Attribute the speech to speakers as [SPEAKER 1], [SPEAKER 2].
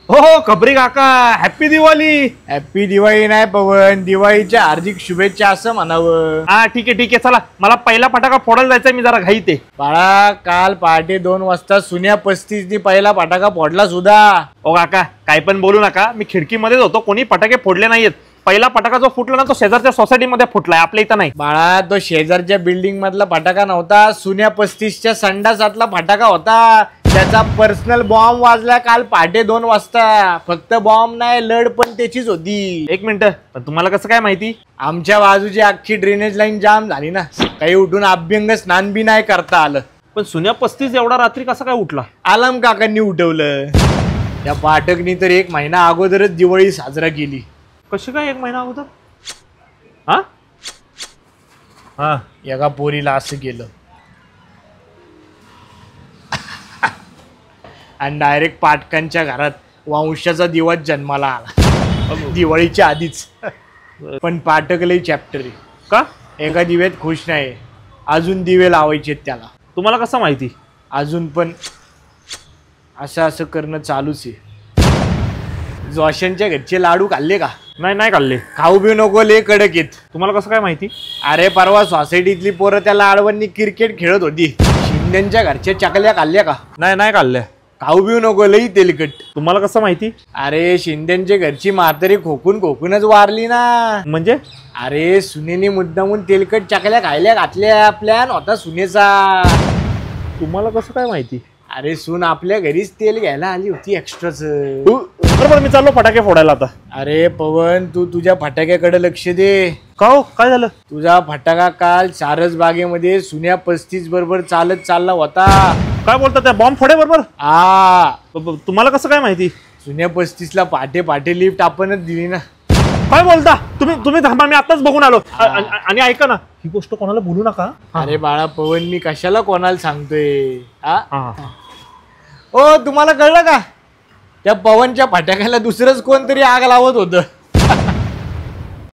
[SPEAKER 1] हो खबरी काका, हॅपी दिवाळी.
[SPEAKER 2] हॅपी दिवाळी नाही पवन, दिवाळीच्या हार्दिक शुभेच्छा असं म्हणावं.
[SPEAKER 1] हा ठीक आहे चला, मला पहिला फटाका फोडायला जायचंय, मी जरा घाईत आहे.
[SPEAKER 2] बाळा काल पहाटे 2 वाजता सुन्या 35 पहिला फटाका फोडला सुद्धा.
[SPEAKER 1] ओ काका काय पण बोलू नका, मी खिडकीमध्येच होतो, कोणी फटाके फोडले नाहीयेत. पहिला फटाका जो फुटला ना तो शेजारच्या सोसायटीमध्ये फुटलाय, आपल्या इथं नाही.
[SPEAKER 2] बाळा तो शेजारच्या बिल्डिंग मधला फटाका नव्हता, सुन्या 35च्या संडासातला फटाका होता. त्याचा पर्सनल बॉम्ब वाजला काल पहाटे 2 वाजता. फक्त बॉम्ब नाही, लढ पण त्याचीच होती.
[SPEAKER 1] एक मिनिट, पण तुम्हाला कसं काय माहिती?
[SPEAKER 2] आमच्या बाजूची अख्खी ड्रेनेज लाईन जाम झाली ना, काही उठून अभ्यंग स्नान बी नाही करता आलं.
[SPEAKER 1] पण सुन्या 35 एवढा रात्री कसा काय उठला?
[SPEAKER 2] आलम काकांनी उठवलं. त्या पाठकनी तर 1 महिना अगोदरच दिवाळी साजरा केली.
[SPEAKER 1] कशी काय 1 महिना अगोदर? हा हा,
[SPEAKER 2] एका पोरीला असं केलं आणि डायरेक्ट पाटकांच्या घरात वंशाचा दिवस जन्माला आला दिवाळीच्या आधीच. पण पाटक लई चॅप्टर आहे.
[SPEAKER 1] का?
[SPEAKER 2] एका दिव्यात खुश नाही, अजून दिवे लावायचे त्याला.
[SPEAKER 1] तुम्हाला कसं माहिती?
[SPEAKER 2] अजून पण असं करणं चालूच आहे. जोशांच्या घरचे लाडू खाल्ले का?
[SPEAKER 1] नाही खाल्ले.
[SPEAKER 2] खाऊ बी नको, लय कडक येत.
[SPEAKER 1] तुम्हाला कसं काय माहिती?
[SPEAKER 2] अरे परवा सोसायटीतली पोरं त्याला आडवणी क्रिकेट खेळत होती. शिंदेच्या घरच्या चकल्या खाल्ल्या का?
[SPEAKER 1] नाही खाल्ल्या.
[SPEAKER 2] खाऊ बिऊ नको, लई तेलकट.
[SPEAKER 1] तुम्हाला कसं माहिती?
[SPEAKER 2] अरे शिंदेच्या घरची म्हातारी खोकूनच वारली ना.
[SPEAKER 1] म्हणजे?
[SPEAKER 2] अरे सुनेने मुद्दामून तेलकट चकल्या खायला घातल्या. प्लॅन होता सुनेचा.
[SPEAKER 1] तुम्हाला कसं काय माहिती?
[SPEAKER 2] अरे सून आपल्या घरीच तेल घ्यायला आली होती एक्स्ट्राच.
[SPEAKER 1] बरोबर, मी चाललो फटाके फोडायला आता.
[SPEAKER 2] अरे पवन तू तुझ्या फटाक्याकडे लक्ष दे.
[SPEAKER 1] का हो, काय झालं?
[SPEAKER 2] तुझा फटाका काल सारस बागेमध्ये सुन्या 35 बरोबर चालत चालला होता.
[SPEAKER 1] काय बोलता? त्या बॉम्ब फोडे बरोबर? तुम्हाला कसं काय माहिती?
[SPEAKER 2] सुन्या 35ला पहाटे लिफ्ट आपणच दिली ना.
[SPEAKER 1] काय बोलता? तुम्ही थांबा, मी आताच बघून आलो. आणि ऐका ना, ही गोष्ट कोणाला बोलू नका.
[SPEAKER 2] अरे बाळा पवन, मी कशाला कोणाला सांगतोय? ओ तुम्हाला कळलं का? त्या पवनच्या फटाक्याला दुसरंच कोणतरी आग लावत होतं.